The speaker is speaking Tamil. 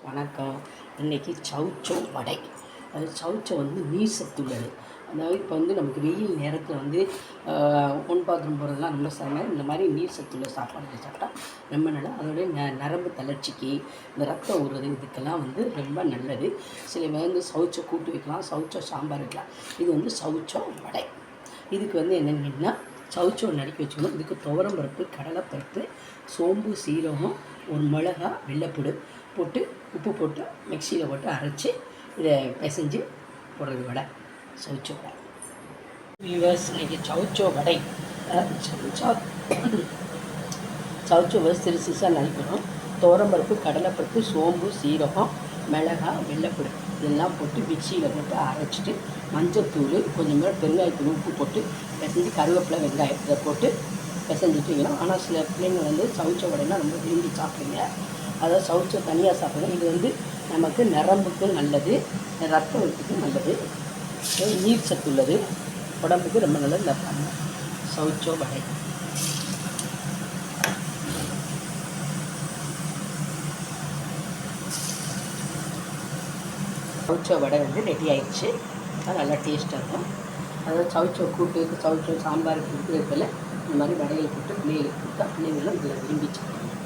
வணக்கம். இன்றைக்கி சௌச்சோ வடை. அது சௌச்சோ வந்து நீர் சத்துள்ளது. அதாவது இப்போ நமக்கு வெயில் நேரத்தில் ஒன் பாத்ரூம் போகிறதுலாம் ரொம்ப சிரமம். இந்த மாதிரி நீர் சத்துள்ள சாப்பாடு சாப்பிட்டா ரொம்ப நல்லா. அதோடைய நரம்பு தளர்ச்சிக்கு, இந்த ரத்தம் ஊறுறது இதுக்கெல்லாம் ரொம்ப நல்லது. சில பேர் சௌச்சோ கூட்டு வைக்கலாம், சௌச்சோ சாம்பார் வைக்கலாம். இது சௌச்சோ வடை. இதுக்கு என்னென்னா சௌச்சோ நறுக்கி வச்சுக்கணும். இதுக்கு துவரம் பருப்பு, கடலைப்பருப்பு, சோம்பு, சீரகம், ஒரு மிளகா, வெள்ளைப்பூடு போட்டு உப்பு போட்டு மிக்சியில் போட்டு அரைச்சி இதை பிசைஞ்சு போடுறது வடை, சௌச்சோ வடை. வியூவர்ஸ், இன்றைக்கி சௌச்சோ வடை சௌச்சோ சிறு சிறுசாக நறுக்கணும். துவரம்பருப்பு, கடலைப்பருப்பு, சோம்பு, சீரகம், மிளகா, வெள்ளைப்பூடு இதெல்லாம் போட்டு மிக்சியில் போட்டு அரைச்சிட்டு மஞ்சத்தூள், கொஞ்சம் மேலே பெருங்காயத்தூள், உப்பு போட்டு பிசைஞ்சு கருவேப்பிலை, வெங்காயம் இதை போட்டு பிசைஞ்சிட்டு வைக்கணும். ஆனால் சில பிள்ளைங்க சௌச்சோ வடைனா ரொம்ப விரும்பி சாப்பிடுங்க. அதாவது சௌச்சோ தனியாக சாப்பிடணும். இது நமக்கு நரம்புக்கும் நல்லது, ரத்த உறுப்புக்கும் நல்லது, நீர் சத்து உள்ளது, உடம்புக்கு ரொம்ப நல்லது. இந்த சௌச்சோ வடை. சௌச்சோ வடை ரெடி ஆயிடுச்சு. அது நல்லா டேஸ்ட்டாக இருக்கும். அதாவது சௌச்சோ கூட்டு, சௌச்சோ சாம்பார் கொடுக்குறதுல இந்த மாதிரி வடைகளை போட்டு பிள்ளைகளுக்கு கொடுத்தா பிள்ளைங்களும் இதில் விரும்பி சாப்பிடுவாங்க.